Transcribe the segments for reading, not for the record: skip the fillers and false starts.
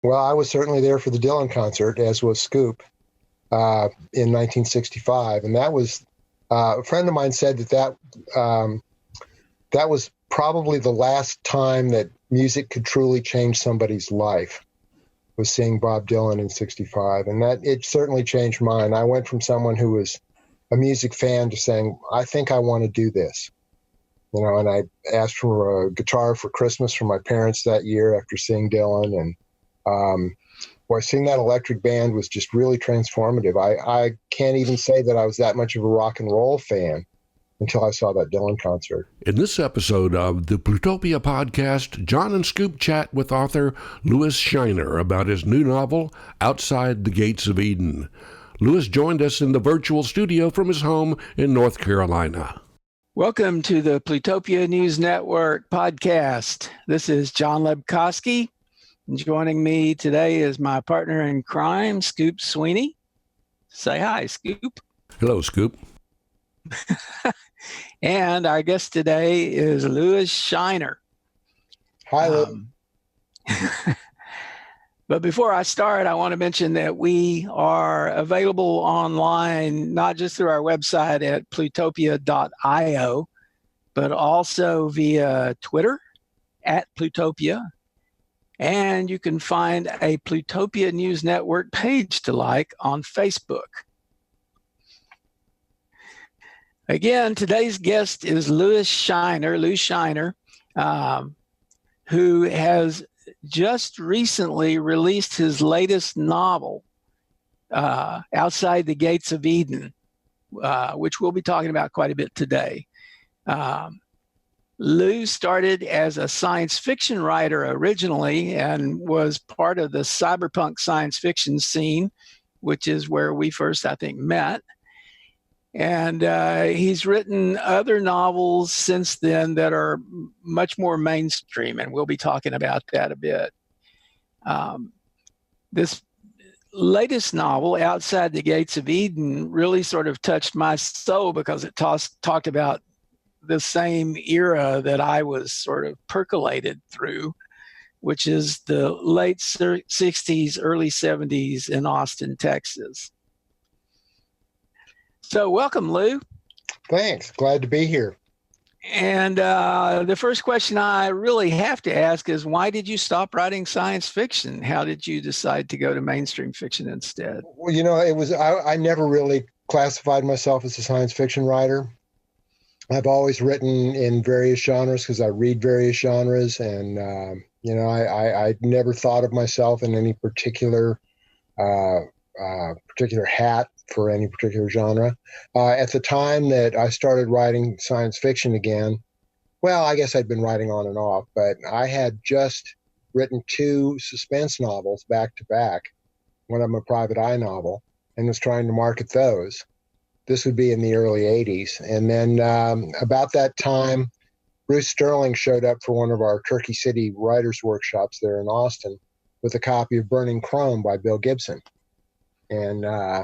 Well, I was certainly there for the Dylan concert, as was Scoop, in 1965. And that was, a friend of mine said that was probably the last time that music could truly change somebody's life, was seeing Bob Dylan in 65. And that it certainly changed mine. I went from someone who was a music fan to saying, I think I want to do this. And I asked for a guitar for Christmas from my parents that year after seeing Dylan. And seeing that electric band was just really transformative. I can't even say that I was that much of a rock and roll fan until I saw that Dylan concert. In this episode of the Plutopia podcast, John and Scoop chat with author Louis Shiner about his new novel, Outside the Gates of Eden. Louis joined us in the virtual studio from his home in North Carolina. Welcome to the Plutopia News Network podcast. This is John Lebkowski. Joining me today is my partner in crime, Scoop Sweeney. Say hi, Scoop. Hello, Scoop. And our guest today is Louis Shiner. Hi, Lou. But before I start, I want to mention that we are available online, not just through our website at plutopia.io, but also via Twitter at Plutopia. And you can find a Plutopia News Network page to like on Facebook. Again, today's guest is Louis Shiner, who has just recently released his latest novel, Outside the Gates of Eden, which we'll be talking about quite a bit today. Lou started as a science fiction writer originally and was part of the cyberpunk science fiction scene, which is where we first, I think, met. And he's written other novels since then that are much more mainstream, and we'll be talking about that a bit. This latest novel, Outside the Gates of Eden, really sort of touched my soul because it talked about the same era that I was sort of percolated through, which is the late 60s, early 70s in Austin, Texas. So welcome, Lou. Thanks. Glad to be here. And the first question I really have to ask is, why did you stop writing science fiction? How did you decide to go to mainstream fiction instead? Well, I never really classified myself as a science fiction writer. I've always written in various genres because I read various genres. And, I never thought of myself in any particular hat for any particular genre. At the time that I started writing science fiction again, well, I guess I'd been writing on and off, but I had just written 2 suspense novels back to back, one of them a private eye novel, and was trying to market those. This would be in the early 80s. And then about that time, Bruce Sterling showed up for one of our Turkey City writers' workshops there in Austin with a copy of Burning Chrome by Bill Gibson. And I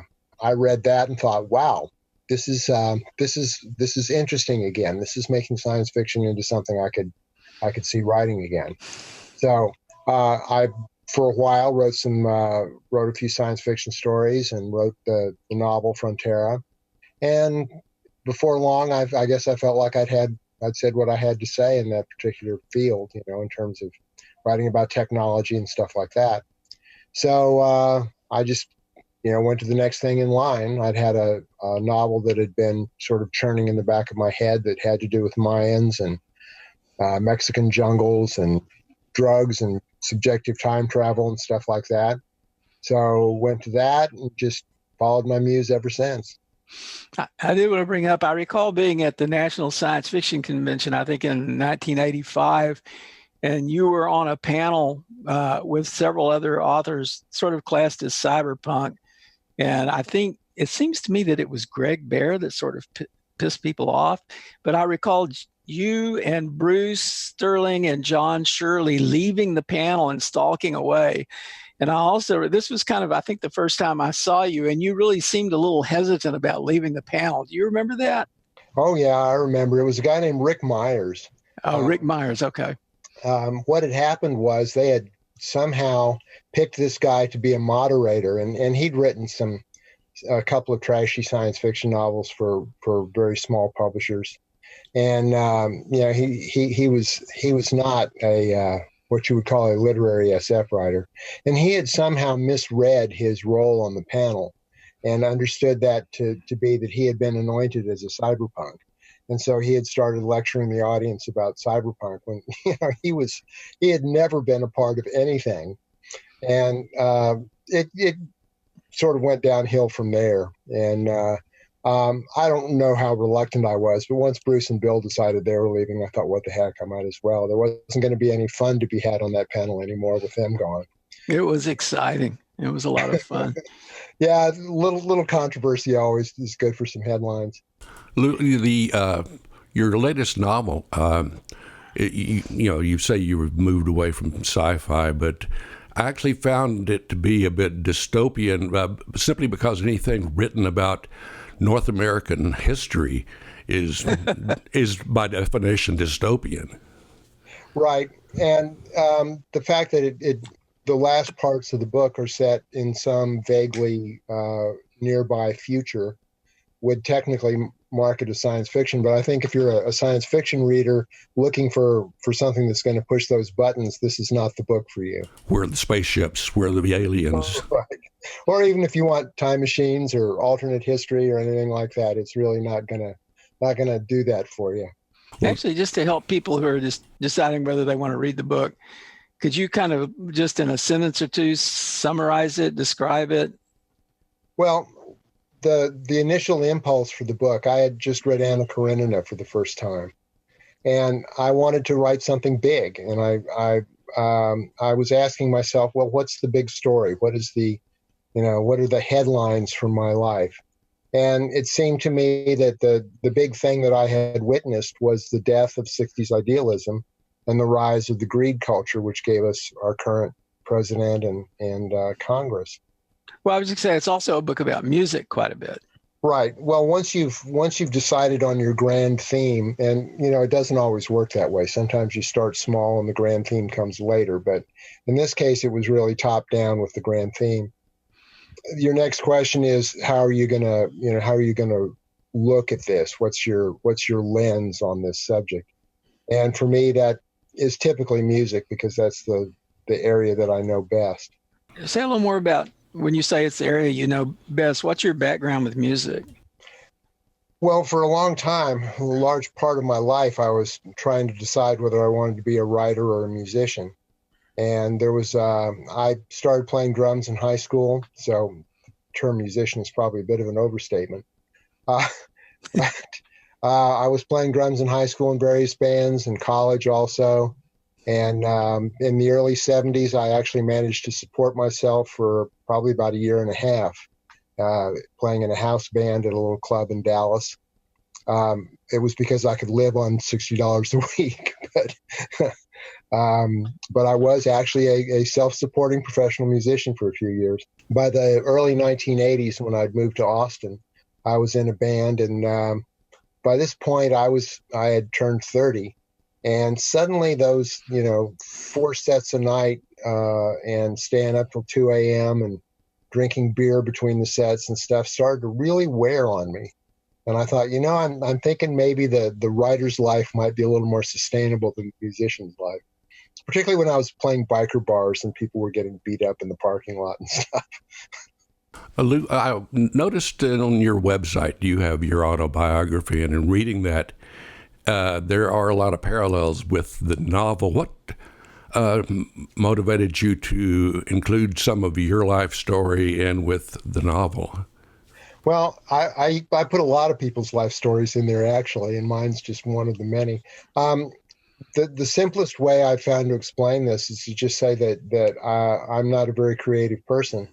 read that and thought, wow, this is interesting again. This is making science fiction into something I could see writing again. So I, for a while, wrote a few science fiction stories and wrote the novel Frontera. And before long, I guess I felt like I'd said what I had to say in that particular field, in terms of writing about technology and stuff like that. So I just went to the next thing in line. I'd had a novel that had been sort of churning in the back of my head that had to do with Mayans and Mexican jungles and drugs and subjective time travel and stuff like that. So went to that and just followed my muse ever since. I did want to bring up, I recall being at the National Science Fiction Convention, I think in 1985, and you were on a panel with several other authors sort of classed as cyberpunk. And I think it seems to me that it was Greg Bear that sort of pissed people off. But I recall you and Bruce Sterling and John Shirley leaving the panel and stalking away. And this was kind of, I think, the first time I saw you, and you really seemed a little hesitant about leaving the panel. Do you remember that? Oh, yeah, I remember. It was a guy named Rick Myers. Oh, Rick Myers. Okay. What had happened was they had somehow picked this guy to be a moderator, and he'd written a couple of trashy science fiction novels for very small publishers. And he was not a what you would call a literary SF writer, and he had somehow misread his role on the panel and understood that to be that he had been anointed as a cyberpunk. And so he had started lecturing the audience about cyberpunk when he had never been a part of anything, and it sort of went downhill from there. And I don't know how reluctant I was, but once Bruce and Bill decided they were leaving, I thought, what the heck, I might as well. There wasn't going to be any fun to be had on that panel anymore with them gone. It was exciting. It was a lot of fun. Yeah, little controversy always is good for some headlines. Your latest novel, you say you moved away from sci-fi, but I actually found it to be a bit dystopian, simply because anything written about North American history is by definition dystopian. Right, and the fact that the last parts of the book are set in some vaguely nearby future would technically mark it as science fiction. But I think if you're a science fiction reader looking for something that's going to push those buttons, this is not the book for you. Where are the spaceships? Where are the aliens? Right. Or even if you want time machines or alternate history or anything like that, it's really not gonna do that for you. Actually, just to help people who are just deciding whether they want to read the book, could you kind of just in a sentence or two summarize it, describe it? Well, the initial impulse for the book, I had just read Anna Karenina for the first time, and I wanted to write something big. And I was asking myself, well, what's the big story? What are the headlines from my life? And it seemed to me that the big thing that I had witnessed was the death of 60s idealism and the rise of the greed culture, which gave us our current president and Congress. Well, I was going to say it's also a book about music quite a bit. Right. Well, once you've decided on your grand theme, and it doesn't always work that way. Sometimes you start small and the grand theme comes later. But in this case, it was really top down with the grand theme. Your next question is, how are you gonna look at this? What's your lens on this subject? And for me, that is typically music, because that's the area that I know best. Say a little more about, when you say it's the area you know best, what's your background with music? Well, for a long time, a large part of my life, I was trying to decide whether I wanted to be a writer or a musician. And there was, I started playing drums in high school, so the term musician is probably a bit of an overstatement. But I was playing drums in high school in various bands, in college also. And in the early 70s, I actually managed to support myself for probably about a year and a half, playing in a house band at a little club in Dallas. It was because I could live on $60 a week. But I was actually a self-supporting professional musician for a few years. By the early 1980s, when I'd moved to Austin, I was in a band, and by this point, I had turned 30, and suddenly those 4 sets a night and staying up till 2 a.m. and drinking beer between the sets and stuff started to really wear on me. And I thought, I'm thinking maybe the writer's life might be a little more sustainable than the musician's life, particularly when I was playing biker bars and people were getting beat up in the parking lot and stuff. Lou, I noticed on your website you have your autobiography, and in reading that, there are a lot of parallels with the novel. What motivated you to include some of your life story in with the novel? Well, I put a lot of people's life stories in there, actually, and mine's just one of the many. The simplest way I've found to explain this is to just say that I'm not a very creative person,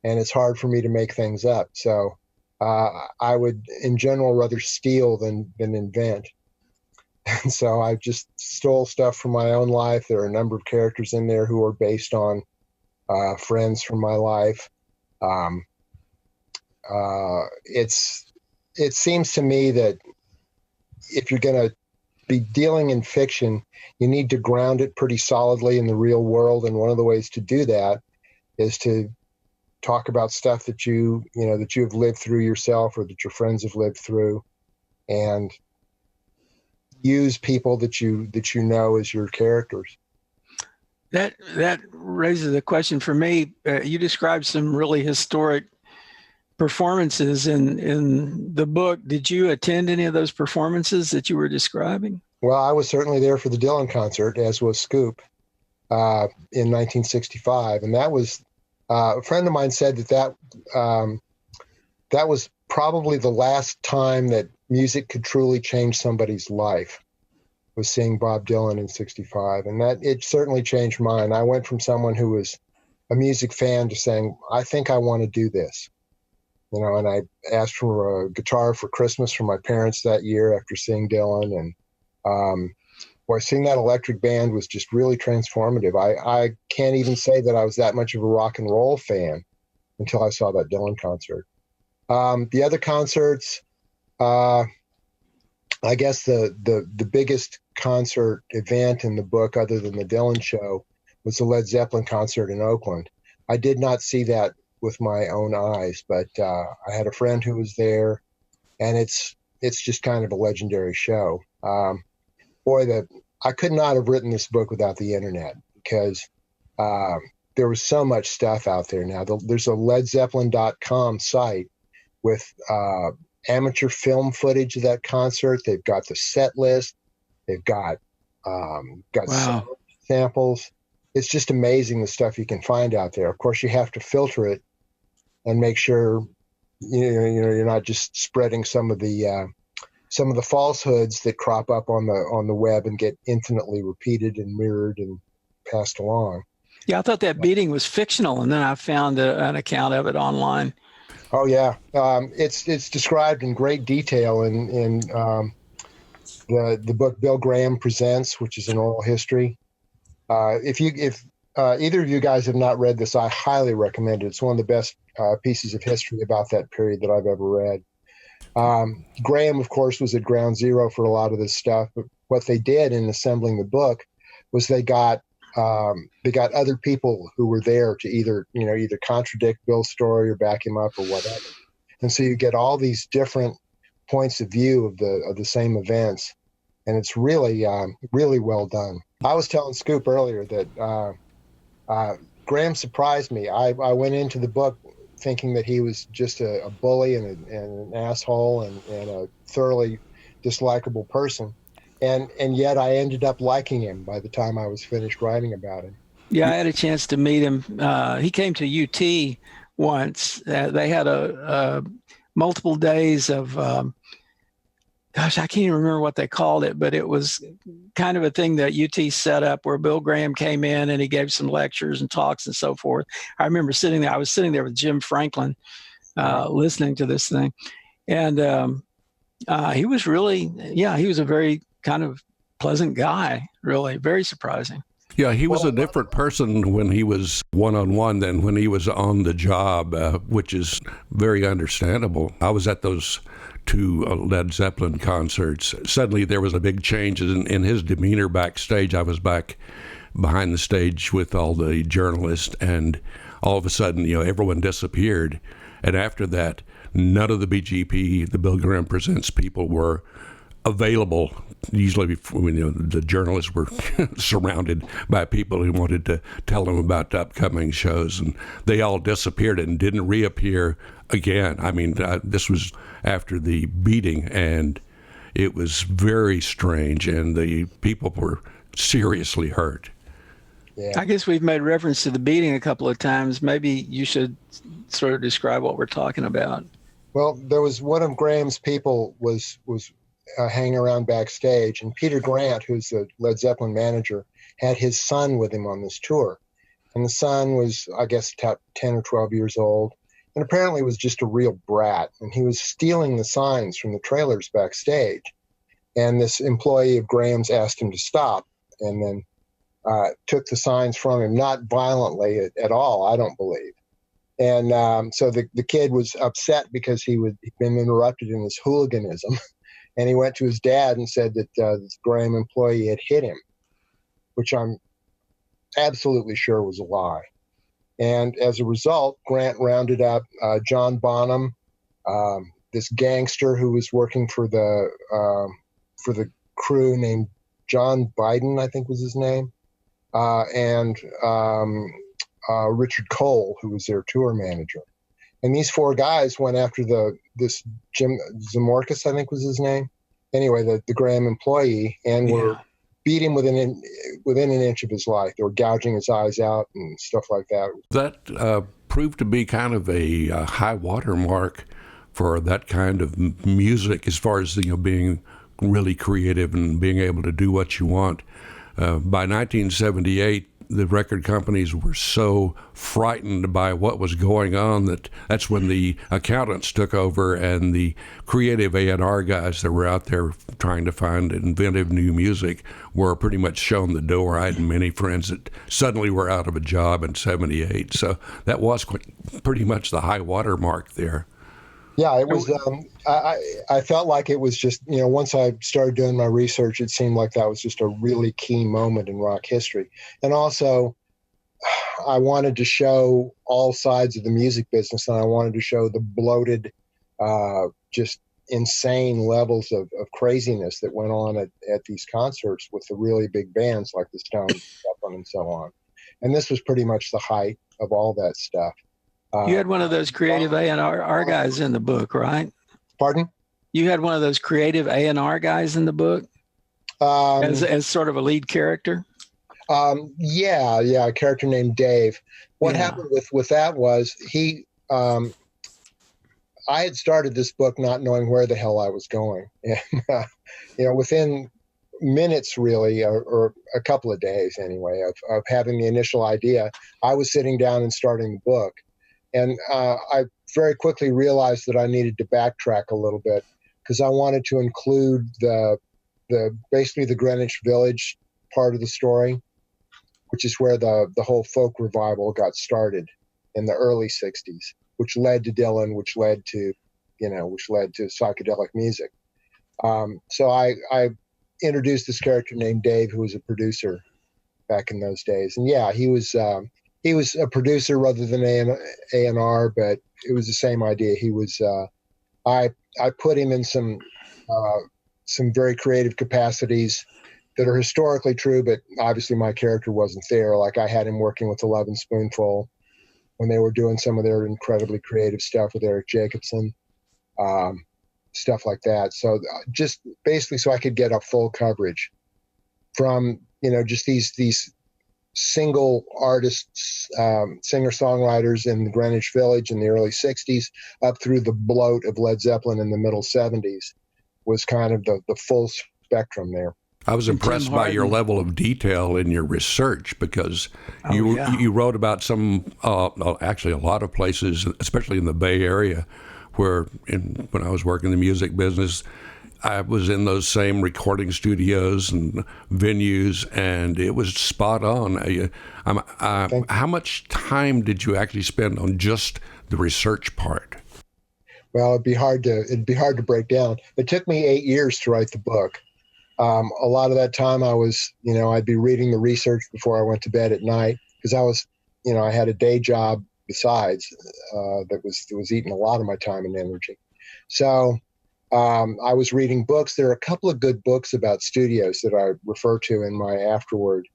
and it's hard for me to make things up. So I would, in general, rather steal than invent. And so I just stole stuff from my own life. There are a number of characters in there who are based on friends from my life. It seems to me that if you're going to be dealing in fiction, you need to ground it pretty solidly in the real world. And one of the ways to do that is to talk about stuff that you have lived through yourself, or that your friends have lived through, and use people that you know as your characters. That raises a question for me. You described some really historic performances in the book. Did you attend any of those performances that you were describing? Well, I was certainly there for the Dylan concert, as was Scoop, in 1965, and that was a friend of mine said that was probably the last time that music could truly change somebody's life, was seeing Bob Dylan in 65. And that it certainly changed mine. I went from someone who was a music fan to saying, I think I want to do this. And I asked for a guitar for Christmas from my parents that year after seeing Dylan. And seeing that electric band was just really transformative. I can't even say that I was that much of a rock and roll fan until I saw that Dylan concert. The other concerts, I guess the biggest concert event in the book, other than the Dylan show, was the Led Zeppelin concert in Oakland. I did not see that with my own eyes, but I had a friend who was there, and it's just kind of a legendary show. I could not have written this book without the internet, because there was so much stuff out there now. There's a LedZeppelin.com site with amateur film footage of that concert. They've got the set list. They've got Wow. samples. It's just amazing the stuff you can find out there. Of course, you have to filter it and make sure you're not just spreading some of the falsehoods that crop up on the web and get infinitely repeated and mirrored and passed along. Yeah, I thought that beating was fictional, and then I found an account of it online. Oh yeah, it's described in great detail in the book Bill Graham Presents, which is an oral history. If either of you guys have not read this, I highly recommend it. It's one of the best pieces of history about that period that I've ever read. Graham, of course, was at ground zero for a lot of this stuff, but what they did in assembling the book was they got other people who were there to either contradict Bill's story or back him up or whatever. And so you get all these different points of view of the same events, and it's really really well done. I was telling Scoop earlier that Graham surprised me. I went into the book thinking that he was just a bully and an asshole and a thoroughly dislikable person. And yet I ended up liking him by the time I was finished writing about him. Yeah, I had a chance to meet him. He came to UT once. They had a multiple days of, I can't even remember what they called it, but it was kind of a thing that UT set up where Bill Graham came in and he gave some lectures and talks and so forth. I remember sitting there. I was sitting there with Jim Franklin, listening to this thing. And he was really, he was a very kind of pleasant guy, really, very surprising. Yeah, he was a different person when he was one-on-one than when he was on the job, which is very understandable. I was at those two Led Zeppelin concerts. Suddenly there was a big change in his demeanor backstage. I was back behind the stage with all the journalists, and all of a sudden, everyone disappeared. And after that, none of the BGP, the Bill Graham Presents people, were available. Usually, the journalists were surrounded by people who wanted to tell them about the upcoming shows, and they all disappeared and didn't reappear again. I mean, this was after the beating, and it was very strange, and the people were seriously hurt. Yeah. I guess we've made reference to the beating a couple of times. Maybe you should sort of describe what we're talking about. Well, there was one of Graham's people was hanging around backstage, and Peter Grant, who's the Led Zeppelin manager, had his son with him on this tour. And the son was, I guess, 10 or 12 years old, and apparently was just a real brat. And he was stealing the signs from the trailers backstage. And this employee of Graham's asked him to stop, and then took the signs from him, not violently at all, I don't believe. And so the kid was upset because he'd been interrupted in his hooliganism. And he went to his dad and said that this Graham employee had hit him, which I'm absolutely sure was a lie. And as a result, Grant rounded up John Bonham, this gangster who was working for the crew named John Biden, I think was his name, and Richard Cole, who was their tour manager. And these four guys went after this Jim Zamorkis, I think was his name. Anyway, the Graham employee, and were beat him within an inch of his life. They were gouging his eyes out and stuff like that. That proved to be kind of a high water mark for that kind of music, as far as being really creative and being able to do what you want. By 1978, the record companies were so frightened by what was going on that's when the accountants took over, and the creative A&R guys that were out there trying to find inventive new music were pretty much shown the door. I had many friends that suddenly were out of a job in 78. So that was pretty much the high water mark there. Yeah, it was. I felt like it was just, once I started doing my research, it seemed like that was just a really key moment in rock history. And also, I wanted to show all sides of the music business, and I wanted to show the bloated, just insane levels of craziness that went on at these concerts with the really big bands like the Stones, Zeppelin, and so on. And this was pretty much the height of all that stuff. You had one of those creative A&R guys in the book, right? Pardon? You had one of those creative A&R guys in the book as sort of a lead character? Yeah, a character named Dave. What happened with that was he, I had started this book not knowing where the hell I was going. And, within minutes really, or a couple of days anyway, of having the initial idea, I was sitting down and starting the book. And I very quickly realized that I needed to backtrack a little bit, because I wanted to include basically the Greenwich Village part of the story, which is where the whole folk revival got started in the early 60s, which led to Dylan, which led to psychedelic music. So I introduced this character named Dave, who was a producer back in those days. And yeah, he was a producer rather than A&R, but it was the same idea. He was, I put him in some very creative capacities that are historically true, but obviously my character wasn't there. Like I had him working with 11 Spoonful when they were doing some of their incredibly creative stuff with Eric Jacobson, stuff like that. So just basically so I could get a full coverage from, just these single artists, singer-songwriters in the Greenwich Village in the early 60s up through the bloat of Led Zeppelin in the middle 70s was kind of the full spectrum there. I was impressed by your level of detail in your research, because you wrote about actually a lot of places, especially in the Bay Area, when I was working in the music business, I was in those same recording studios and venues, and it was spot on. How much time did you actually spend on just the research part? Well, it'd be hard to break down. It took me 8 years to write the book. A lot of that time I was, I'd be reading the research before I went to bed at night, because I was, I had a day job besides that was eating a lot of my time and energy. So I was reading books. There are a couple of good books about studios that I refer to in my afterword.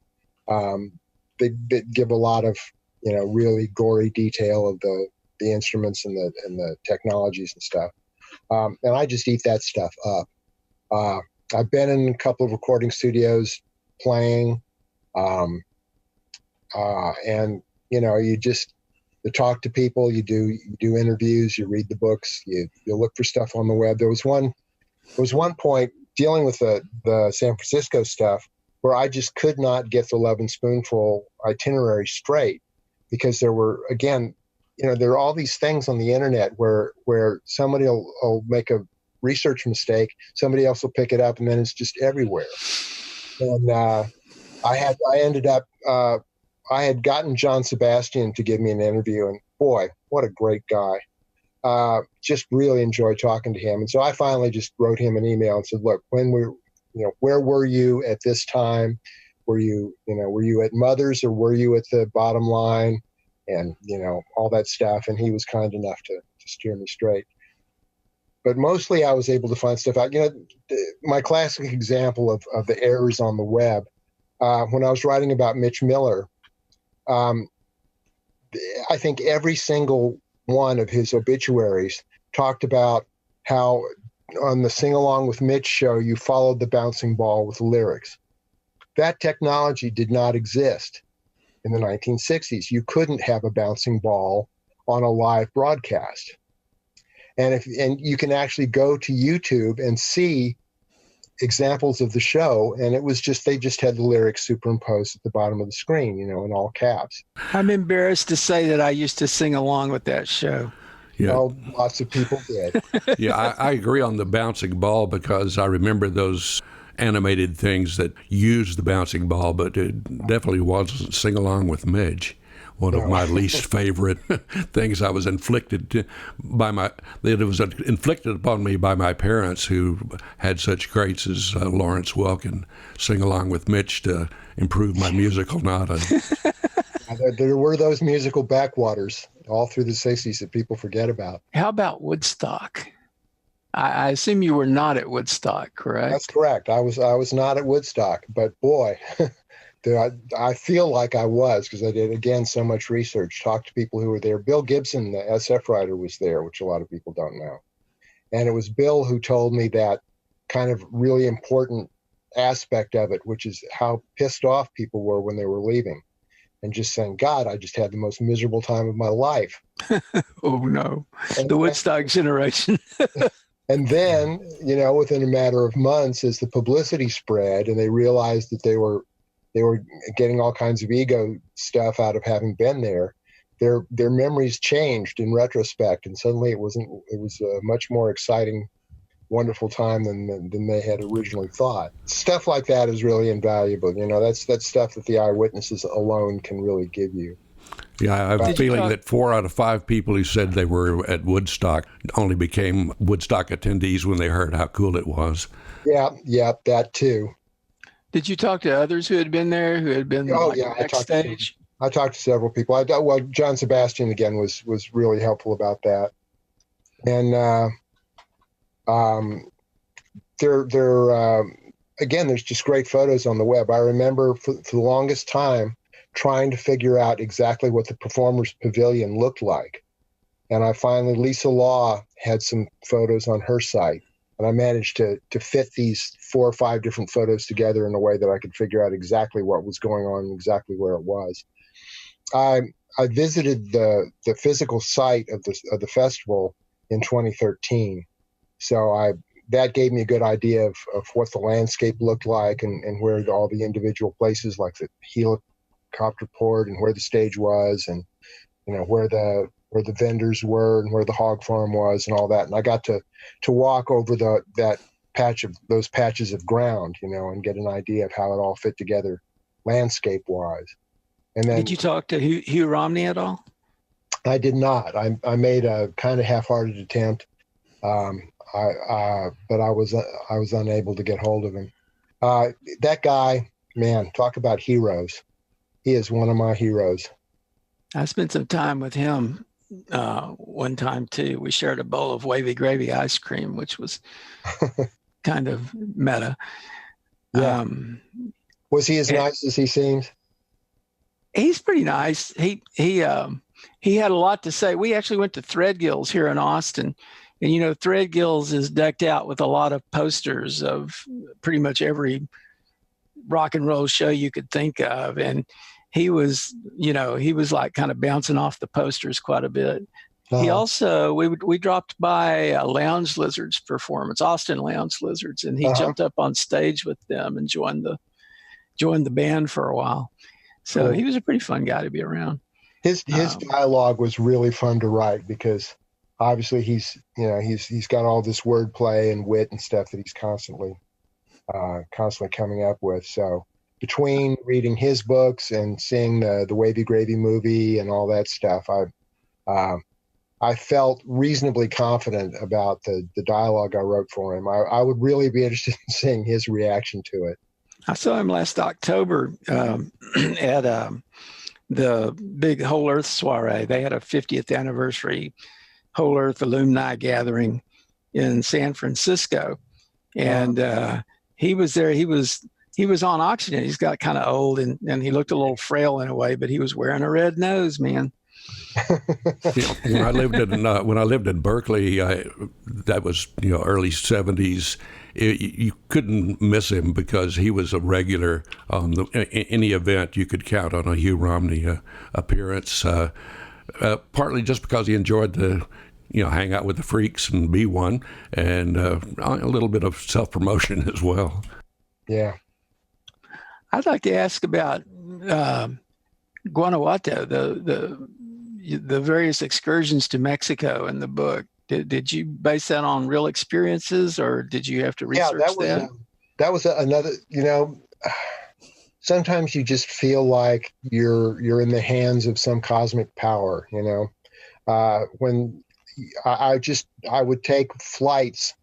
They give a lot of, really gory detail of the instruments and the technologies and stuff. And I just eat that stuff up. I've been in a couple of recording studios playing, and you talk to people, you do interviews, you read the books, you look for stuff on the web. There was one point dealing with the San Francisco stuff where I just could not get the 11 Spoonful itinerary straight, because there were, again, there are all these things on the internet where somebody will make a research mistake, somebody else will pick it up, and then it's just everywhere. And I had gotten John Sebastian to give me an interview, and boy, what a great guy. just really enjoyed talking to him. And so I finally just wrote him an email and said, look, where were you at this time? Were you at Mother's, or were you at the Bottom Line? And, all that stuff. And he was kind enough to steer me straight. But mostly I was able to find stuff out. My classic example of the errors on the web, when I was writing about Mitch Miller, I think every single one of his obituaries talked about how on the Sing Along with Mitch show, you followed the bouncing ball with lyrics. That technology did not exist in the 1960s. You couldn't have a bouncing ball on a live broadcast. And you can actually go to YouTube and see examples of the show, and it was they just had the lyrics superimposed at the bottom of the screen, in all caps. I'm embarrassed to say that I used to sing along with that show. Yeah. Oh, lots of people did. Yeah, I agree on the bouncing ball, because I remember those animated things that used the bouncing ball, but it definitely wasn't Sing Along with Midge. One of my least favorite things. I was inflicted upon me by my parents, who had such greats as Lawrence Welk and Sing Along with Mitch to improve my musical nada. There were those musical backwaters all through the 60s that people forget about. How about Woodstock? I assume you were not at Woodstock, correct? That's correct. I was not at Woodstock, but boy, I feel like I was, because I did, again, so much research, talked to people who were there. Bill Gibson, the SF writer, was there, which a lot of people don't know. And it was Bill who told me that kind of really important aspect of it, which is how pissed off people were when they were leaving. And just saying, God, I just had the most miserable time of my life. Oh, no. The Woodstock generation. And then, within a matter of months, as the publicity spread and they realized that they were getting all kinds of ego stuff out of having been there, their memories changed in retrospect. And suddenly it was a much more exciting, wonderful time than they had originally thought. Stuff like that is really invaluable. That's stuff that the eyewitnesses alone can really give you. Yeah, I have a feeling that 4 out of 5 people who said they were at Woodstock only became Woodstock attendees when they heard how cool it was. Yeah, that too. Did you talk to others who had been there, who had been backstage? I talked to several people. John Sebastian, again, was really helpful about that. And again, there's just great photos on the web. I remember for the longest time trying to figure out exactly what the Performers Pavilion looked like. And I finally, Lisa Law had some photos on her site, and I managed to fit these 4 or 5 different photos together in a way that I could figure out exactly what was going on and exactly where it was. I visited the physical site of the festival in 2013. So that gave me a good idea of what the landscape looked like and where all the individual places, like the helicopter port and where the stage was, and where the vendors were and where the hog farm was and all that. And I got to walk over those patches of ground, and get an idea of how it all fit together landscape wise. And then, did you talk to Hugh Romney at all? I did not. I made a kind of half-hearted attempt. But I was unable to get hold of him. That guy, man, talk about heroes. He is one of my heroes. I spent some time with him one time too. We shared a bowl of wavy gravy ice cream, which was kind of meta. Yeah. Was he as nice as he seems? He's pretty nice. He had a lot to say. We actually went to Threadgill's here in Austin. And, Threadgill's is decked out with a lot of posters of pretty much every rock and roll show you could think of. And he was like kind of bouncing off the posters quite a bit. Uh-huh. He also, we dropped by Lounge Lizards performance, Austin Lounge Lizards, and he jumped up on stage with them and joined the band for a while. So cool. He was a pretty fun guy to be around. His dialogue was really fun to write because obviously he's got all this wordplay and wit and stuff that he's constantly coming up with. So between reading his books and seeing the Wavy Gravy movie and all that stuff, I felt reasonably confident about the dialogue I wrote for him. I would really be interested in seeing his reaction to it. I saw him last October at the big Whole Earth soiree. They had a 50th anniversary Whole Earth alumni gathering in San Francisco, and he was there. He was on oxygen. He's got kind of old, and he looked a little frail in a way, but he was wearing a red nose, man. When I lived in Berkeley, that was early '70s. You couldn't miss him because he was a regular on any event. You could count on a Hugh Romney appearance. Partly just because he enjoyed the hang out with the freaks and be one, and a little bit of self-promotion as well. Yeah. I'd like to ask about Guanajuato, the various excursions to Mexico in the book. Did you base that on real experiences, or did you have to research that? That was another, sometimes you just feel like you're in the hands of some cosmic power, when I would take flights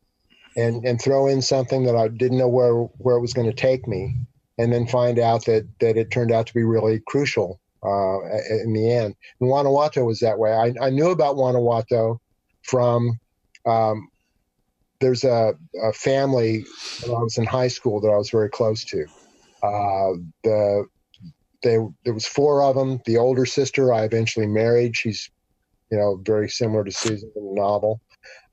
and throw in something that I didn't know where it was going to take me, and then find out that it turned out to be really crucial in the end. And Guanajuato was that way. I knew about Guanajuato from there's a family when I was in high school that I was very close to. There was 4 of them. The older sister I eventually married. She's very similar to Susan in the novel.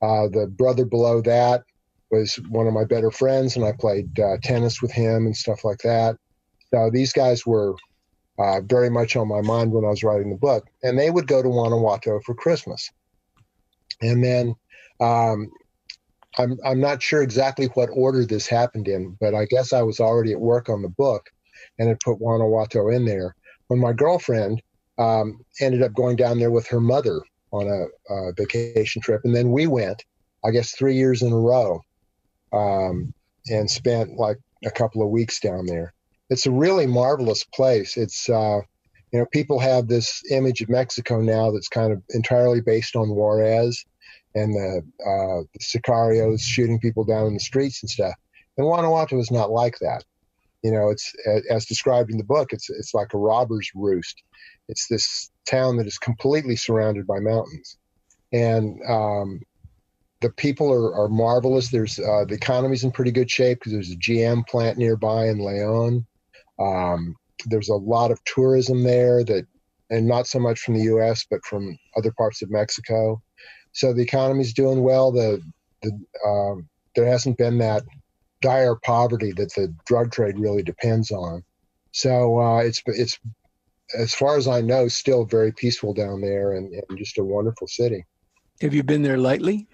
The brother below that was one of my better friends, and I played tennis with him and stuff like that. So these guys were very much on my mind when I was writing the book, and they would go to Guanajuato for Christmas. And then I'm not sure exactly what order this happened in, but I guess I was already at work on the book and had put Guanajuato in there when my girlfriend ended up going down there with her mother on a vacation trip. And then we went, I guess, 3 years in a row, and spent like a couple of weeks down there. It's a really marvelous place. It's, people have this image of Mexico now that's kind of entirely based on Juarez and the sicarios shooting people down in the streets and stuff. And Guanajuato is not like that. It's as described in the book, it's like a robber's roost. It's this town that is completely surrounded by mountains. And the people are marvelous. There's the economy's in pretty good shape because there's a GM plant nearby in Leon. There's a lot of tourism there and not so much from the U.S., but from other parts of Mexico. So the economy's doing well. There hasn't been that dire poverty that the drug trade really depends on. So it's as far as I know, still very peaceful down there and just a wonderful city. Have you been there lately?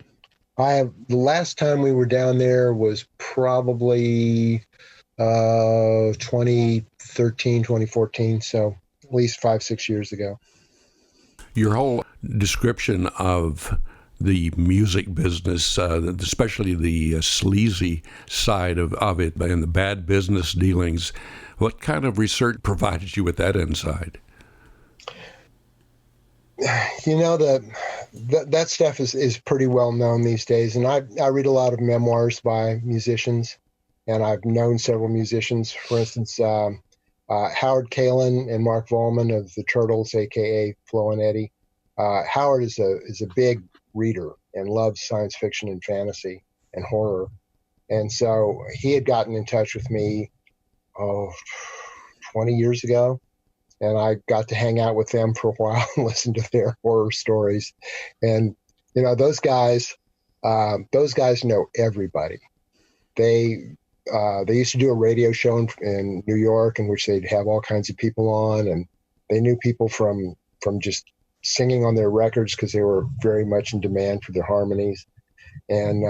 I have. The last time we were down there was probably 2013, 2014. So at least 5-6 years ago. Your whole description of the music business, especially the sleazy side of it and the bad business dealings, what kind of research provided you with that insight? That stuff is pretty well known these days. And I read a lot of memoirs by musicians, and I've known several musicians. For instance, Howard Kalin and Mark Volman of the Turtles, a.k.a. Flo and Eddie. Howard is a big reader and loves science fiction and fantasy and horror. And so he had gotten in touch with me 20 years ago, and I got to hang out with them for a while and listen to their horror stories. And those guys know everybody. They used to do a radio show in New York in which they'd have all kinds of people on, and they knew people from just singing on their records because they were very much in demand for their harmonies. And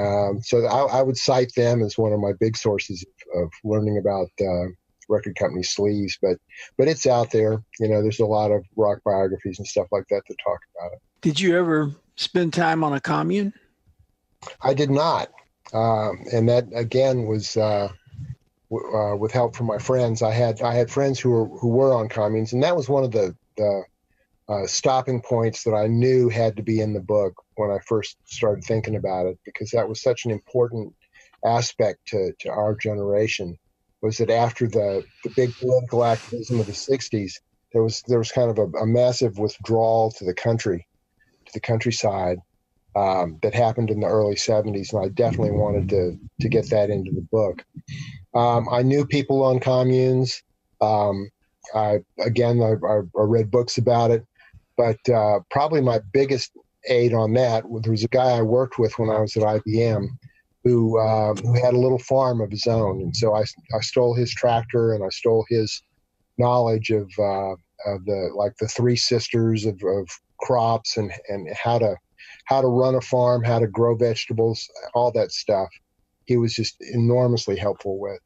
so I would cite them as one of my big sources of learning about record company sleaze, but it's out there. There's a lot of rock biographies and stuff like that talk about it. Did you ever spend time on a commune? I did not. And that again was with help from my friends. I had friends who were on communes, and that was one of the stopping points that I knew had to be in the book when I first started thinking about it, because that was such an important aspect to our generation, was that after the big political activism of the 60s, there was kind of a massive withdrawal to the countryside that happened in the early 70s, and I definitely wanted to get that into the book. I knew people on communes. I read books about it, but probably my biggest aid on that, there was a guy I worked with when I was at IBM who had a little farm of his own, and so I stole his tractor and I stole his knowledge of the three sisters of crops and how to run a farm, how to grow vegetables, all that stuff. He was just enormously helpful with.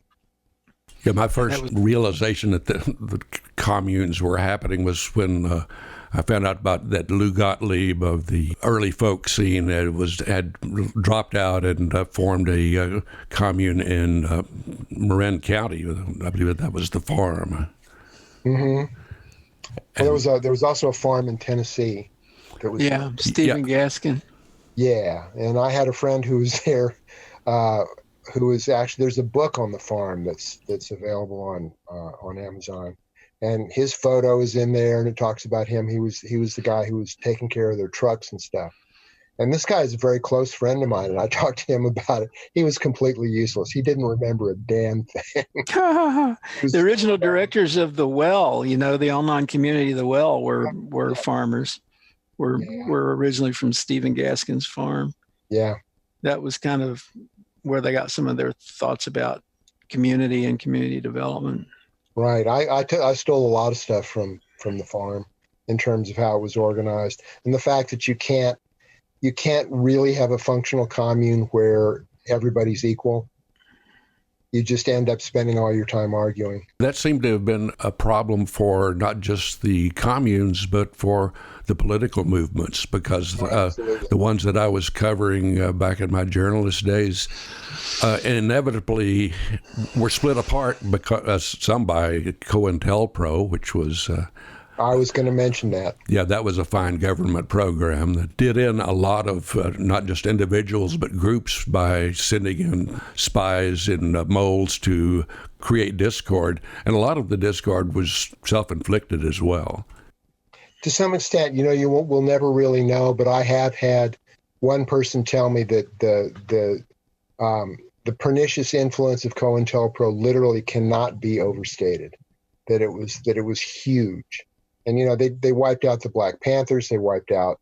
Yeah, my first realization that the communes were happening was when I found out about that Lou Gottlieb of the early folk scene that had dropped out and formed a commune in Marin County. I believe that was the farm. Mm-hmm. Well, there was also a farm in Tennessee. That was, Stephen Gaskin. Yeah, and I had a friend who was there. Who is actually, there's a book on the farm that's available on Amazon, and his photo is in there, and it talks about him. He was the guy who was taking care of their trucks and stuff. And this guy is a very close friend of mine, and I talked to him about it. He was completely useless. He didn't remember a damn thing. The original directors of the Well, the online community, the Well, were farmers. Were originally from Stephen Gaskin's farm. Yeah, that was kind of where they got some of their thoughts about community and community development. Right. I stole a lot of stuff from the farm in terms of how it was organized, and the fact that you can't really have a functional commune where everybody's equal. You just end up spending all your time arguing. That seemed to have been a problem for not just the communes, but for the political movements, because the ones that I was covering back in my journalist days inevitably were split apart because some by COINTELPRO, which was... I was going to mention that. Yeah, that was a fine government program that did in a lot of not just individuals, but groups by sending in spies and moles to create discord. And a lot of the discord was self-inflicted as well. To some extent, we'll never really know, but I have had one person tell me that the pernicious influence of COINTELPRO literally cannot be overstated, that it was huge. And, they wiped out the Black Panthers. They wiped out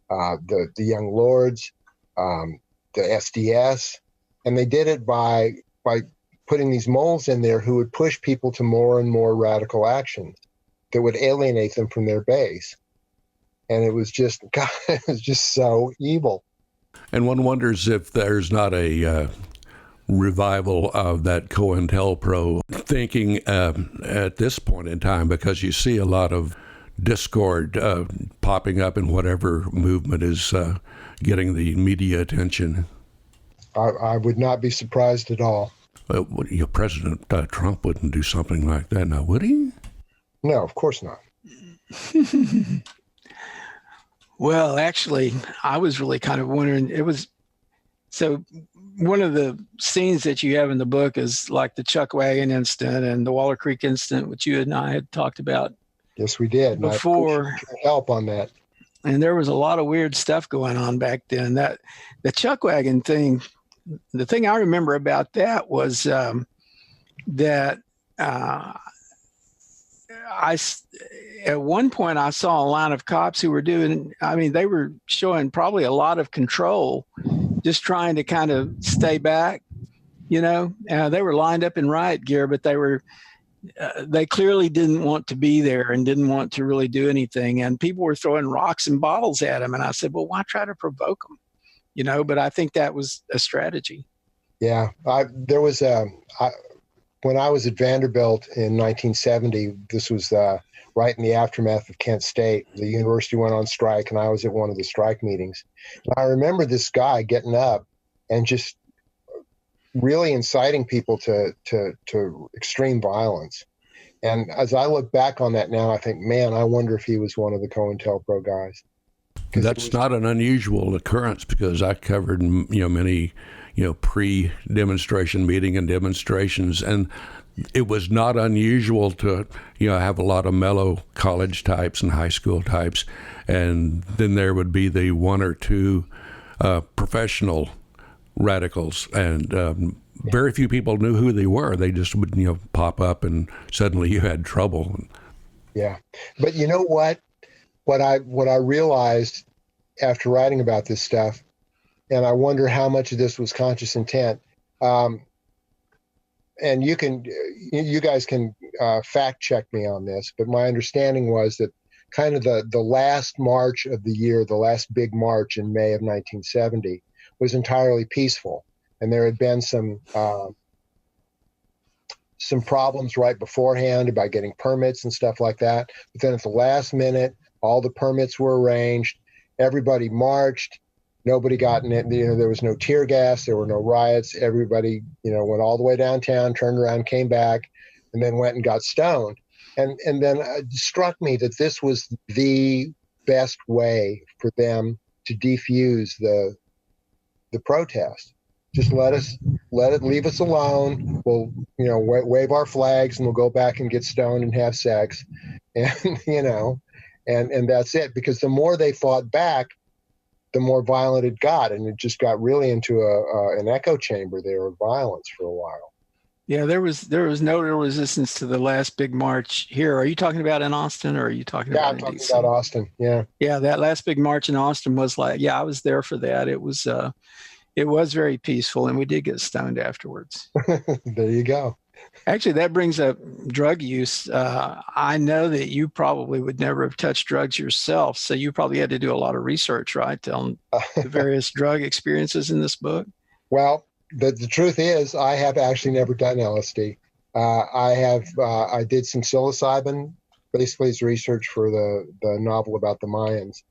the Young Lords, the SDS. And they did it by putting these moles in there who would push people to more and more radical actions that would alienate them from their base. And it was just, God, it was just so evil. And one wonders if there's not a revival of that COINTELPRO thinking at this point in time, because you see a lot of discord popping up in whatever movement is getting the media attention. I would not be surprised at all. President Trump wouldn't do something like that now, would he? No, of course not. Well, actually, I was really kind of wondering, so one of the scenes that you have in the book is like the Chuck Wagon incident and the Waller Creek incident, which you and I had talked about. Yes, we did. Before. Help on that. And there was a lot of weird stuff going on back then. That the Chuck Wagon thing, the thing I remember about that was that at one point I saw a line of cops who were they were showing probably a lot of control, just trying to kind of stay back, they were lined up in riot gear, but they clearly didn't want to be there and didn't want to really do anything. And people were throwing rocks and bottles at them. And I said, well, why try to provoke them? But I think that was a strategy. Yeah. When I was at Vanderbilt in 1970, this was right in the aftermath of Kent State. The university went on strike, and I was at one of the strike meetings. And I remember this guy getting up and just really inciting people to extreme violence. And as I look back on that now, I think, man, I wonder if he was one of the COINTELPRO guys. That's not an unusual occurrence, because I covered, many, pre-demonstration meeting and demonstrations, and it was not unusual to, have a lot of mellow college types and high school types, and then there would be the one or two professional radicals, and very few people knew who they were. They just would, pop up, and suddenly you had trouble. Yeah, but you know what? What I realized after writing about this stuff, and I wonder how much of this was conscious intent. And you guys can fact check me on this, but my understanding was that kind of the last march of the year, the last big march in May of 1970, was entirely peaceful, and there had been some problems right beforehand about getting permits and stuff like that. But then at the last minute, all the permits were arranged. Everybody marched. Nobody got in it. There was no tear gas. There were no riots. Everybody, went all the way downtown, turned around, came back, and then went and got stoned. And then it struck me that this was the best way for them to defuse the protest. Just leave us alone. We'll, wave our flags, and we'll go back and get stoned and have sex, and and that's it. Because the more they fought back, the more violent it got, and it just got really into an echo chamber there of violence for a while. Yeah, there was no real resistance to the last big march here. Are you talking about in Austin, or are you talking about I'm talking about Austin? Yeah. Yeah, that last big march in Austin was I was there for that. It was very peaceful, and we did get stoned afterwards. There you go. Actually, that brings up drug use. I know that you probably would never have touched drugs yourself, so you probably had to do a lot of research, right, on the various drug experiences in this book? Well, the truth is, I have actually never done LSD. I did some psilocybin, basically as research for the novel about the Mayans.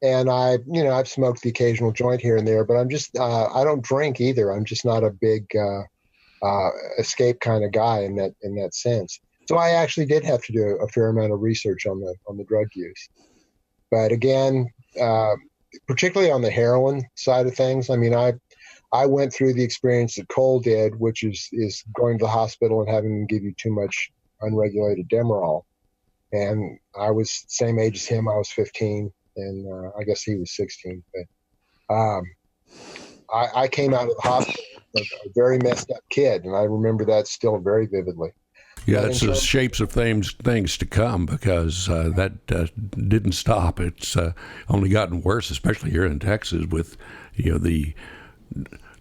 And I've smoked the occasional joint here and there, but I'm just, I don't drink either. I'm just not a big escape kind of guy in that sense. So I actually did have to do a fair amount of research on the drug use. But again, particularly on the heroin side of things, I mean, I went through the experience that Cole did, which is going to the hospital and having them give you too much unregulated Demerol. And I was the same age as him. I was 15, and I guess he was 16. But I came out of the hospital a very messed up kid, and I remember that still very vividly. Yeah, it's the shapes of things to come, because that didn't stop. It's only gotten worse, especially here in Texas with the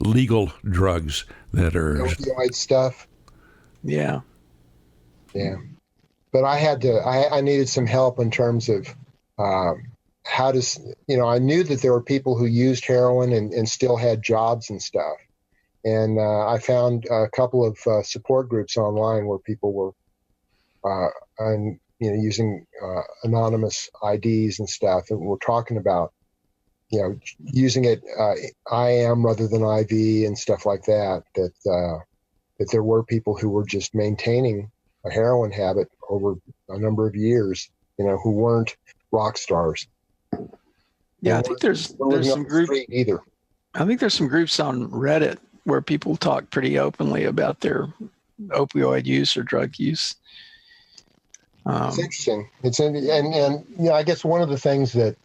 legal drugs that are opioid stuff. Yeah. But I needed some help in terms of how to, I knew that there were people who used heroin and still had jobs and stuff. And I found a couple of support groups online where people were, using anonymous IDs and stuff, and we're talking about, using it IM rather than IV and stuff like that. That there were people who were just maintaining a heroin habit over a number of years, who weren't rock stars. Yeah, I think there's some group either. I think there's some groups on Reddit where people talk pretty openly about their opioid use or drug use. It's interesting. And I guess one of the things that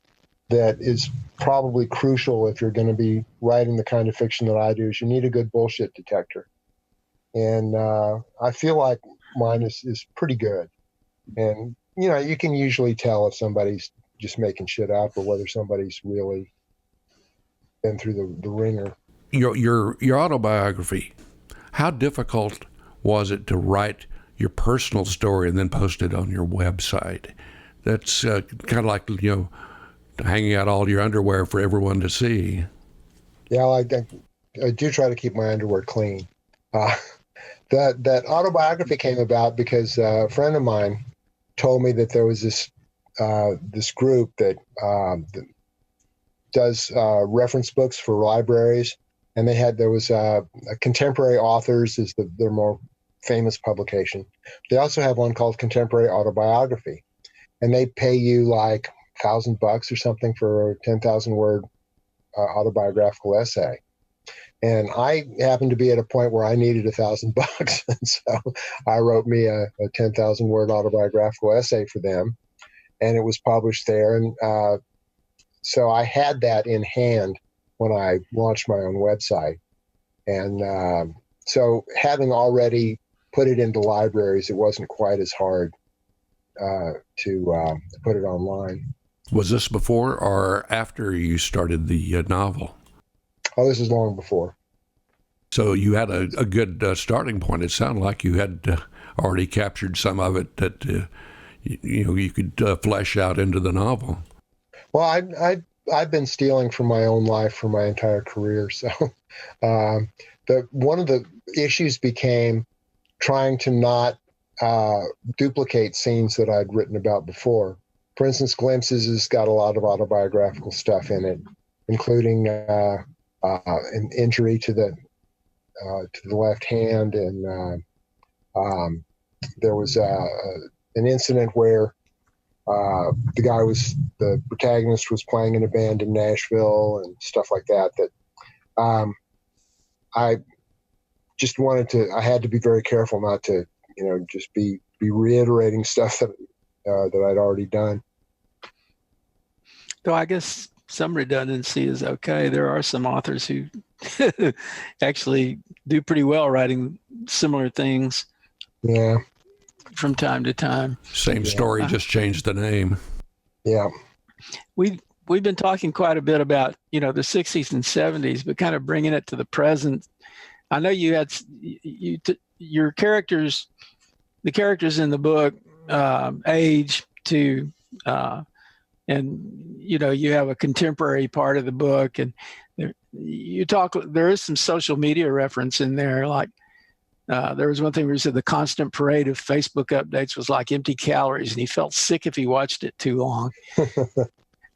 is probably crucial if you're going to be writing the kind of fiction that I do is you need a good bullshit detector. And I feel like mine is pretty good. And, you can usually tell if somebody's just making shit up or whether somebody's really been through the ringer. Your autobiography, how difficult was it to write your personal story and then post it on your website? That's kind of like, hanging out all your underwear for everyone to see. Yeah, I do try to keep my underwear clean. That autobiography came about because a friend of mine told me that there was this group that does reference books for libraries, and there was contemporary authors is their more famous publication. They also have one called Contemporary Autobiography, and they pay you like $1,000 or something for a 10,000 word autobiographical essay. And I happened to be at a point where I needed $1,000, and so I wrote me a 10,000 word autobiographical essay for them, and it was published there. And so I had that in hand when I launched my own website. And so having already put it into libraries, it wasn't quite as hard to put it online. Was this before or after you started the novel? Oh, this is long before. So you had a good starting point. It sounded like you had already captured some of it that you could flesh out into the novel. Well, I've been stealing from my own life for my entire career. So one of the issues became trying to not duplicate scenes that I'd written about before. For instance, Glimpses has got a lot of autobiographical stuff in it, including an injury to the left hand, and there was an incident where the protagonist was playing in a band in Nashville and stuff like that. I just I had to be very careful not to, just be reiterating stuff that I'd already done. So I guess some redundancy is okay. There are some authors who actually do pretty well writing similar things. Yeah. From time to time. Same story, just changed the name. Yeah. We've been talking quite a bit about, the 60s and 70s, but kind of bringing it to the present. I know you had your characters, the characters in the book age to, and you have a contemporary part of the book, and there is some social media reference in there. Like there was one thing where he said the constant parade of Facebook updates was like empty calories, and he felt sick if he watched it too long.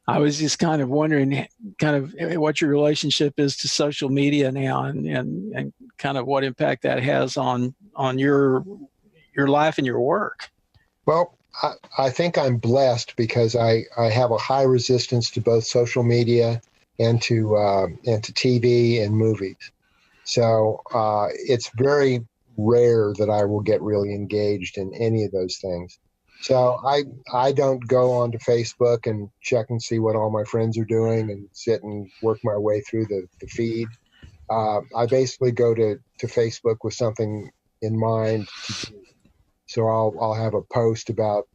I was just kind of wondering what your relationship is to social media now, and kind of what impact that has on your life and your work. Well, I think I'm blessed because I have a high resistance to both social media and to TV and movies. So it's very rare that I will get really engaged in any of those things. So I don't go onto Facebook and check and see what all my friends are doing and sit and work my way through the feed. I basically go to Facebook with something in mind to do. So I'll have a post about,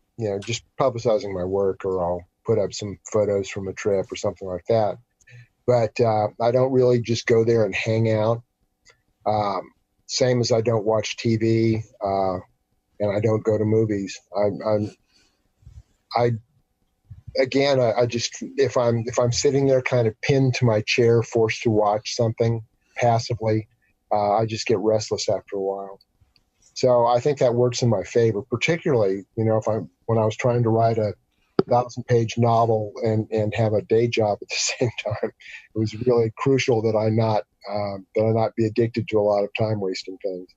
just publicizing my work, or I'll put up some photos from a trip or something like that. But I don't really just go there and hang out. Same as I don't watch TV, and I don't go to movies. I just, if I'm sitting there kind of pinned to my chair, forced to watch something passively, I just get restless after a while. So I think that works in my favor, particularly, when I was trying to write a 1,000-page novel and have a day job at the same time. It was really crucial that I not be addicted to a lot of time wasting things.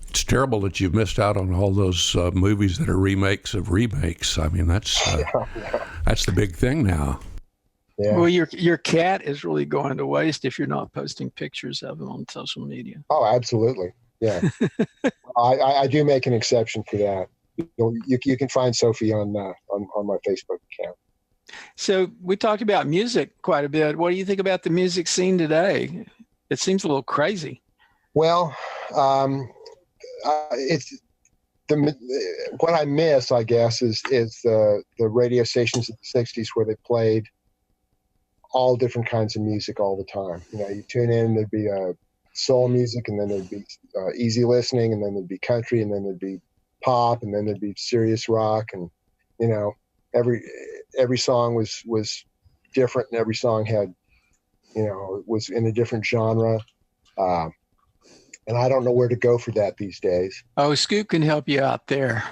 It's terrible that you've missed out on all those movies that are remakes of remakes. I mean, that's the big thing now. Yeah. Well, your cat is really going to waste if you're not posting pictures of him on social media. Oh, absolutely. Yeah. I do make an exception for that. You can find Sophie on my Facebook account. So we talked about music quite a bit. What do you think about the music scene today? It seems a little crazy. Well, it's what I miss, I guess, is the radio stations of the '60s where they played all different kinds of music all the time. You tune in, there'd be soul music, and then there'd be easy listening, and then there'd be country, and then there'd be pop, and then there'd be serious rock, and every song was different, and every song had was in a different genre, and I don't know where to go for that these days. Oh, Scoop can help you out there.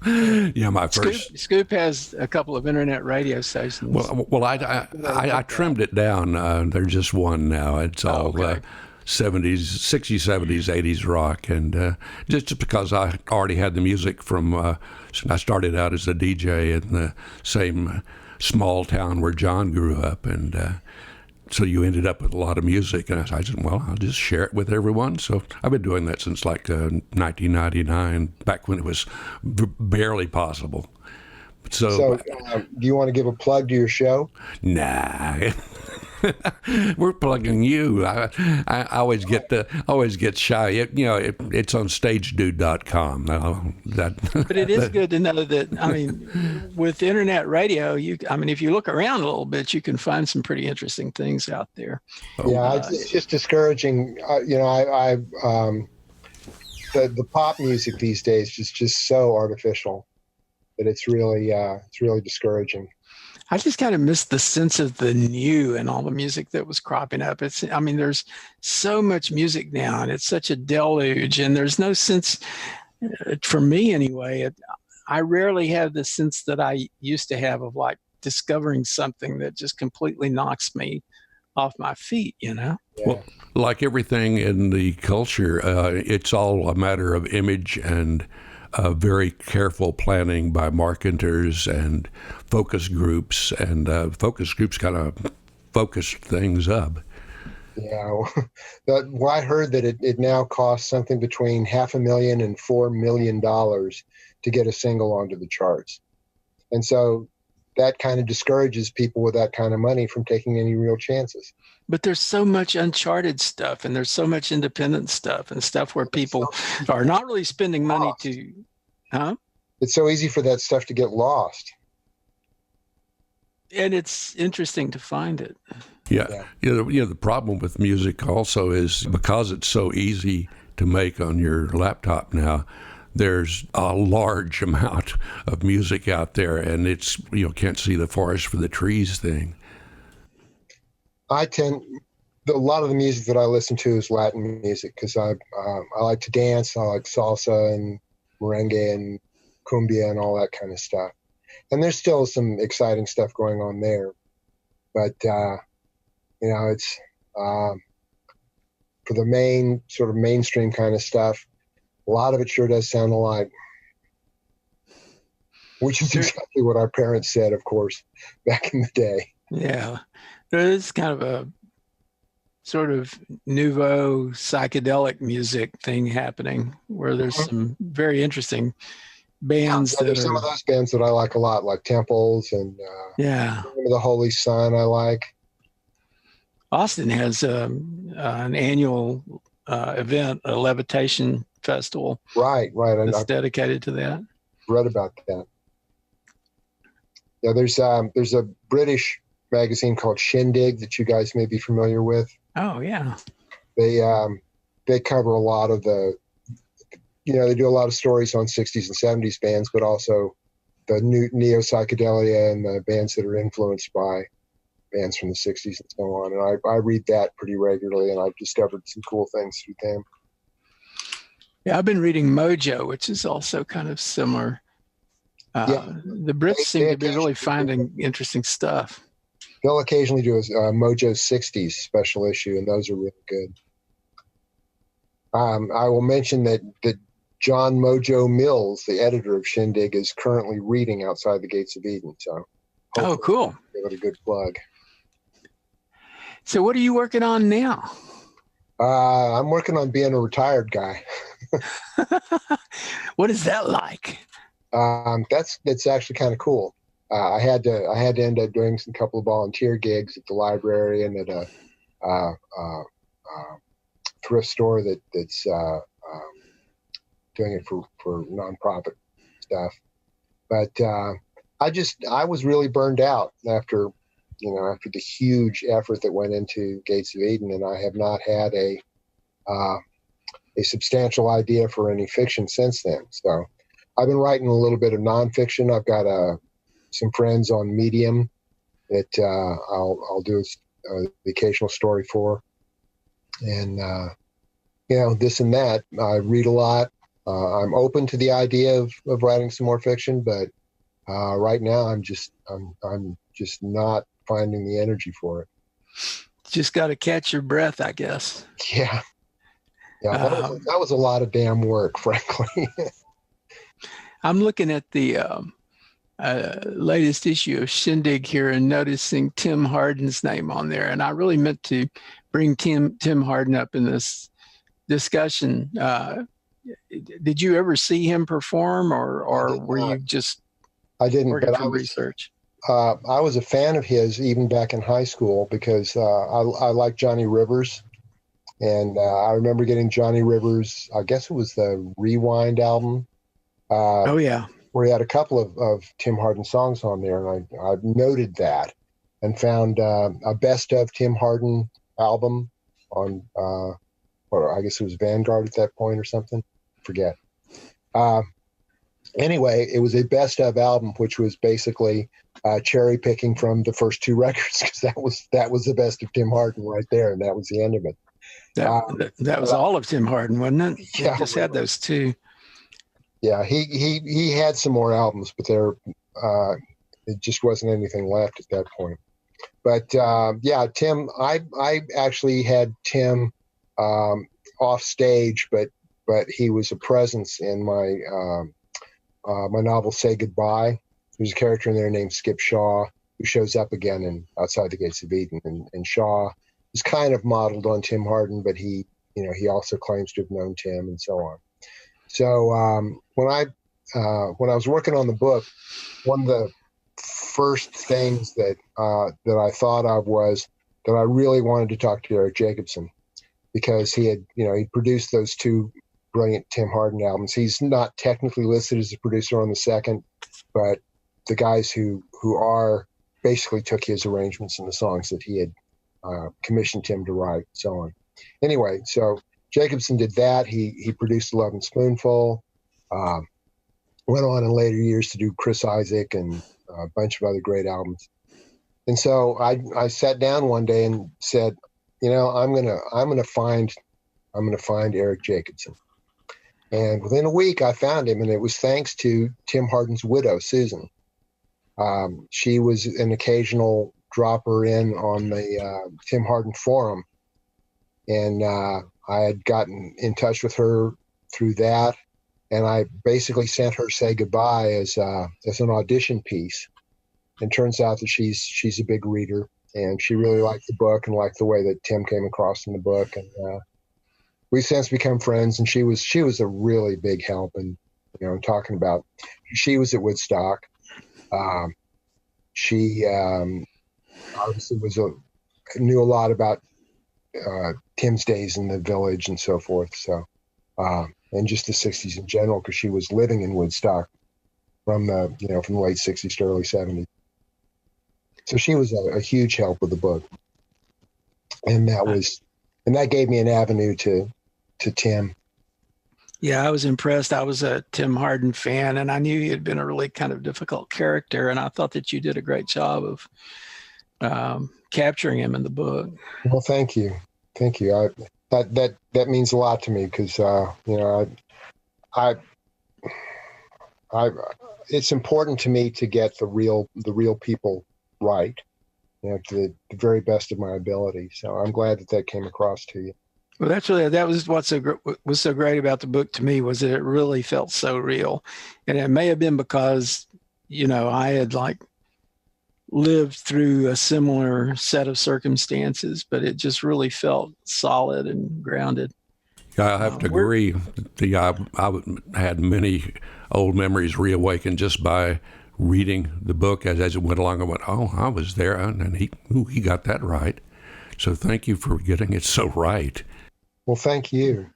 Yeah, my first Scoop has a couple of internet radio stations. Well, I trimmed it down. There's just one now. It's all okay. 70s, 60s, 70s, 80s rock. And just because I already had the music from, I started out as a DJ in the same small town where John grew up. And so you ended up with a lot of music. And I said, well, I'll just share it with everyone. So I've been doing that since like 1999, back when it was barely possible. So do you want to give a plug to your show? Nah. We're plugging you. I always get shy. It's on stagedude.com. But it is good to know that, I mean, with internet radio, if you look around a little bit, you can find some pretty interesting things out there. It's just discouraging. The pop music these days is just so artificial that it's really discouraging. I just kind of missed the sense of the new and all the music that was cropping up. There's so much music now, and it's such a deluge, and there's no sense, for me anyway, I rarely have the sense that I used to have of like discovering something that just completely knocks me off my feet, Yeah. Well, like everything in the culture, it's all a matter of image and very careful planning by marketers and focus groups, and focus groups kind of focus things up. Yeah, I heard that it now costs something between $500,000 and $4 million to get a single onto the charts, and so that kind of discourages people with that kind of money from taking any real chances. But there's so much uncharted stuff, and there's so much independent stuff, and stuff where people are not really spending money to, It's so easy for that stuff to get lost. And it's interesting to find it. Yeah. The problem with music also is because it's so easy to make on your laptop now, there's a large amount of music out there, and it's, can't see the forest for the trees thing. A lot of the music that I listen to is Latin music because I like to dance. I like salsa and merengue and cumbia and all that kind of stuff. And there's still some exciting stuff going on there. But, it's for the main sort of mainstream kind of stuff, a lot of it sure does sound alike, which is exactly what our parents said, of course, back in the day. Yeah. There is kind of a sort of nouveau psychedelic music thing happening where there's some very interesting bands. There's some of those bands that I like a lot, like Temples and the Holy Sun I like. Austin has an annual event, a levitation festival. Right. That's dedicated to that. Read about that. Yeah, there's a British magazine called Shindig that you guys may be familiar with. Oh yeah. They cover a lot of they do a lot of stories on 60s and 70s bands, but also the new neo psychedelia and the bands that are influenced by bands from the 60s and so on. And I read that pretty regularly, and I've discovered some cool things through them. Yeah, I've been reading Mojo, which is also kind of similar. The Brits seem to be really finding interesting stuff. They'll occasionally do a Mojo 60s special issue, and those are really good. I will mention that John Mojo Mills, the editor of Shindig, is currently reading Outside the Gates of Eden. So, cool. Give it a good plug. So what are you working on now? I'm working on being a retired guy. What is that like? That's actually kind of cool. I had to end up doing a couple of volunteer gigs at the library and at a thrift store that's doing it for nonprofit stuff. But I was really burned out after the huge effort that went into Gates of Eden, and I have not had a substantial idea for any fiction since then. So I've been writing a little bit of nonfiction. I've got some friends on Medium that I'll do the occasional story for, and this and that. I read a lot. I'm open to the idea of writing some more fiction, but right now I'm just not finding the energy for it. just got to catch your breath, I guess. Yeah. Yeah, that was a lot of damn work, frankly. I'm looking at the latest issue of Shindig here and noticing Tim Harden's name on there. And I really meant to bring Tim Harden up in this discussion. Did you ever see him perform, or were you just I didn't, working but from research? I was a fan of his even back in high school because I like Johnny Rivers. And I remember getting Johnny Rivers, I guess it was the Rewind album. Oh, yeah. Where he had a couple of Tim Harden songs on there. And I noted that and found a best of Tim Harden album on, or I guess it was Vanguard at that point or something. Forget. Anyway, it was a best of album, which was basically cherry picking from the first two records, because that was the best of Tim Harden right there. And that was the end of it. That was all of Tim Harden, wasn't it? Yeah, He just had those two. Yeah, he had some more albums, but it just wasn't anything left at that point. But yeah, Tim, I actually had Tim off stage, but he was a presence in my my novel Say Goodbye. There's a character in there named Skip Shaw who shows up again in Outside the Gates of Eden, and Shaw is kind of modeled on Tim Harden, but he also claims to have known Tim and so on. So when I was working on the book, one of the first things that I thought of was that I really wanted to talk to Eric Jacobson, because he produced those two brilliant Tim Harden albums. He's not technically listed as a producer on the second, but the guys who are basically took his arrangements and the songs that he had commissioned him to write, and so on. Anyway, so Jacobson did that. He produced Love and Spoonful. Went on in later years to do Chris Isaak and a bunch of other great albums. And so I sat down one day and said, I'm gonna find Eric Jacobson. And within a week, I found him, and it was thanks to Tim Harden's widow, Susan. She was an occasional dropper in on the Tim Harden forum, and I had gotten in touch with her through that, and I basically sent her Say Goodbye as an audition piece. And turns out that she's a big reader, and she really liked the book and liked the way that Tim came across in the book, and we've since become friends. And she was a really big help. And talking about, she was at Woodstock. She obviously knew a lot about Tim's days in the Village and so forth. So, and just the 60s in general, because she was living in Woodstock from the late 60s to early 70s. So she was a huge help with the book, and that gave me an avenue to Tim. Yeah, I was impressed. I was a Tim Harden fan, and I knew he had been a really kind of difficult character, and I thought that you did a great job of capturing him in the book. Well, thank you. That means a lot to me, because I it's important to me to get the real people right, to the very best of my ability. So I'm glad that came across to you. Well, that was what was so great about the book to me, was that it really felt so real. And it may have been because, I had lived through a similar set of circumstances, but it just really felt solid and grounded. I have to agree. I had many old memories reawakened just by reading the book as it went along. I went, oh, I was there, and he got that right. So thank you for getting it so right. Well, thank you.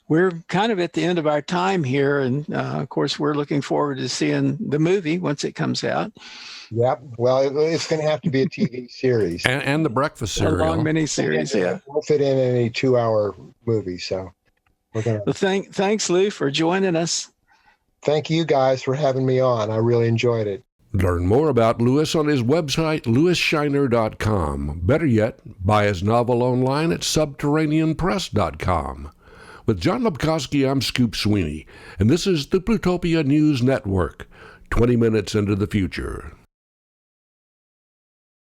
We're kind of at the end of our time here, and of course, we're looking forward to seeing the movie once it comes out. Yep. Well, it's going to have to be a TV series. and the breakfast cereal. A long miniseries, yeah. It won't fit in any 2-hour movie, so we're going to... Well, thanks, Lou, for joining us. Thank you guys for having me on. I really enjoyed it. Learn more about Louis on his website, louisshiner.com. Better yet, buy his novel online at subterraneanpress.com. With John Lepkowski, I'm Scoop Sweeney, and this is the Plutopia News Network, 20 minutes into the future.